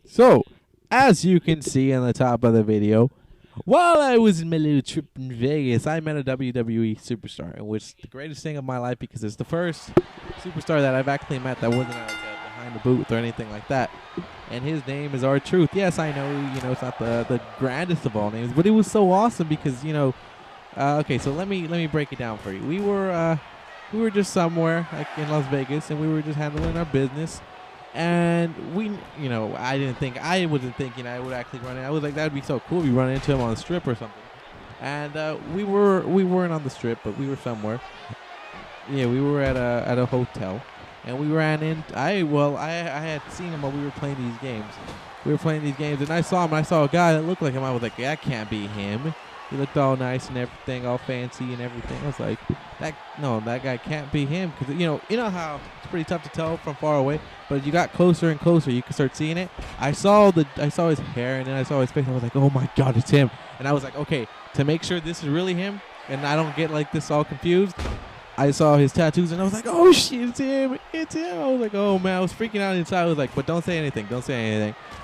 So, as you can see on the top of the video, while I was in my little trip in Vegas, I met a WWE superstar, and which is the greatest thing of my life because it's the first superstar that I've actually met that wasn't like behind the booth or anything like that. And his name is R-Truth. Yes, I know, it's not the grandest of all names, but it was so awesome because, okay, so let me break it down for you. We were just somewhere like in Las Vegas, and we were just handling our business. And I wasn't thinking I would actually run in. I was like, that'd be so cool if we run into him on the strip or something. And we weren't on the strip, but we were somewhere. Yeah, we were at a hotel, and we ran in. I had seen him while we were playing these games. We were playing these games, and I saw him. And I saw a guy that looked like him. I was like, that can't be him. He looked all nice and everything, all fancy and everything. I was like, that guy can't be him, because you know how it's pretty tough to tell from far away. But as you got closer and closer, you could start seeing it. I saw his hair, and then I saw his face. And I was like, oh my God, it's him. And I was like, okay, to make sure this is really him, and I don't get like this all confused, I saw his tattoos, and I was like, oh shit, it's him. I was like, oh man, I was freaking out inside. I was like, but don't say anything.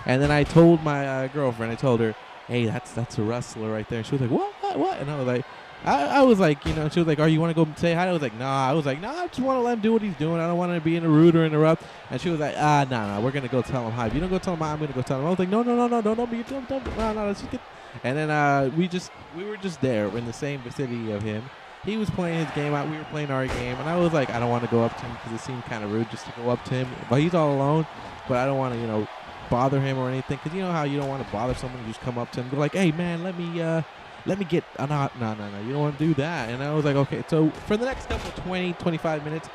And then I told my girlfriend. I told her, hey, that's a wrestler right there. And she was like, what? And I was like, I was like, she was like, you want to go say hi? I was like, nah. I was like, nah, I just want to let him do what he's doing. I don't want to be in a rude or interrupt. And she was like, nah, we're going to go tell him hi. If you don't go tell him hi, I'm going to go tell him. I was like, no, don't be, don't, no, let's just get. And then we were just there in the same vicinity of him. He was playing his game out. We were playing our game. And I was like, I don't want to go up to him because it seemed kind of rude just to go up to him. But he's all alone. But I don't want to, bother him or anything, because you know how you don't want to bother someone. You just come up to him and go like, hey man, let me get no, you don't want to do that. And I was like, okay. So for the next couple 25 minutes,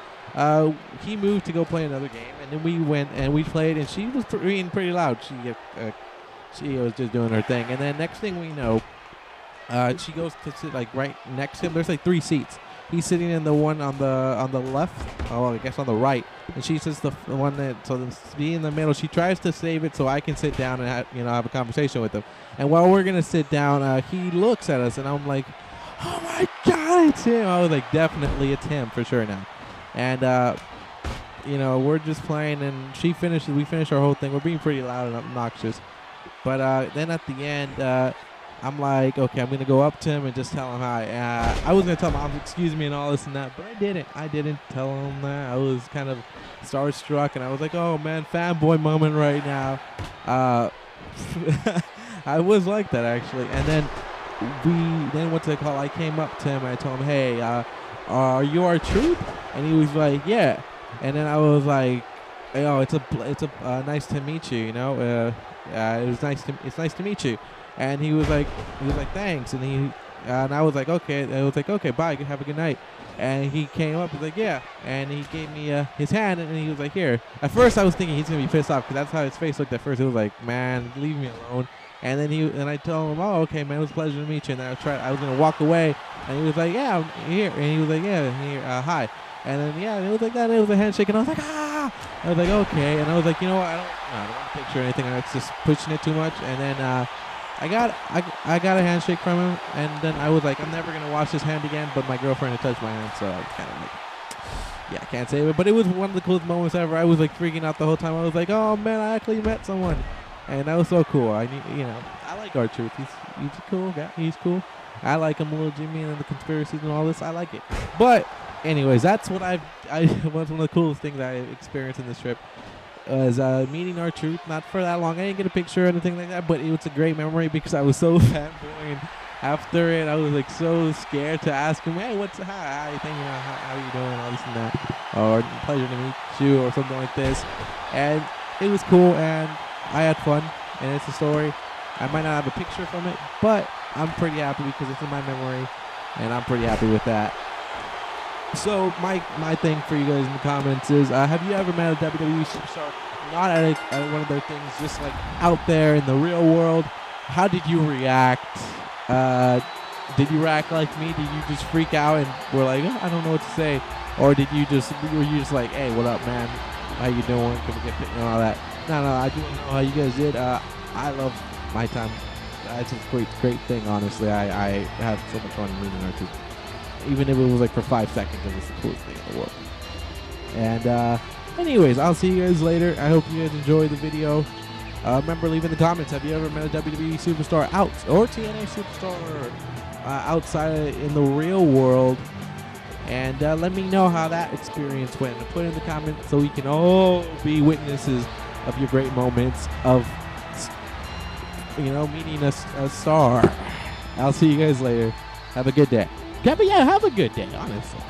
he moved to go play another game, and then we went and we played, and she was being pretty loud. She was just doing her thing, and then next thing we know, she goes to sit like right next to him. There's like 3 seats. He's sitting in the one on the left, I guess on the right, and she sits the one that, so be in the middle. She tries to save it so I can sit down and have a conversation with him. And while we're gonna sit down, he looks at us, and I'm like, oh my God, it's him. I was like, definitely it's him for sure now. And we're just playing, and we finish our whole thing. We're being pretty loud and obnoxious, but then at the end, I'm like, okay, I'm going to go up to him and just tell him hi. I was going to tell him, excuse me and all this and that, but I didn't tell him that. I was kind of starstruck, and I was like, oh, man, fanboy moment right now. I was like that, actually. And then what's it called? I came up to him, and I told him, hey, are you R-Truth? And he was like, yeah. And then I was like, oh, it's a nice to meet you, it's nice to meet you. And he was like, thanks. And I was like, okay. I was like, okay, bye. Have a good night. And he came up. He's like, yeah. And he gave me his hand, and he was like, here. At first, I was thinking he's gonna be pissed off because that's how his face looked at first. It was like, man, leave me alone. And then I told him, oh, okay, man, it was a pleasure to meet you. And then I was gonna walk away, and he was like, yeah, I'm here. And he was like, yeah, here, hi. And then and it was like that. And it was a handshake, and I was like, ah. I was like, okay. And I was like, you know what? I don't want to picture anything. I was just pushing it too much. And then I got a handshake from him, and then I was like, I'm never gonna wash his hand again. But my girlfriend had touched my hand, so I was kind of like, yeah, I can't save it. But it was one of the coolest moments ever. I was like freaking out the whole time. I was like, oh man, I actually met someone, and that was so cool. I like R-Truth. He's a cool guy. He's cool. I like him, little Jimmy, and the conspiracies and all this. I like it. But anyways, that's what I one of the coolest things I experienced in this trip. Was meeting R-Truth. Not for that long. I didn't get a picture or anything like that, but it was a great memory because I was so fanboying. After it, I was like so scared to ask him, hey, how you doing, all this and that, or pleasure to meet you, or something like this. And it was cool, and I had fun, and it's a story. I might not have a picture from it, but I'm pretty happy because it's in my memory, and I'm pretty happy with that. So my thing for you guys in the comments is, have you ever met a WWE superstar not at one of their things, just like out there in the real world? How did you react? Did you react like me? Did you just freak out and were like, oh, I don't know what to say? Or were you just like, hey, what up, man? How you doing? Can we get fit and all that? No, I do know how you guys did. I love my time. It's a great thing, honestly. I had so much fun meeting her too. Even if it was like for 5 seconds, it was the coolest thing in the world. And anyways, I'll see you guys later. I hope you guys enjoyed the video. Remember, leave in the comments, have you ever met a WWE superstar or TNA superstar outside in the real world? And let me know how that experience went. And put it in the comments so we can all be witnesses of your great moments of, meeting a star. I'll see you guys later. Have a good day. Yeah, have a good day, honestly.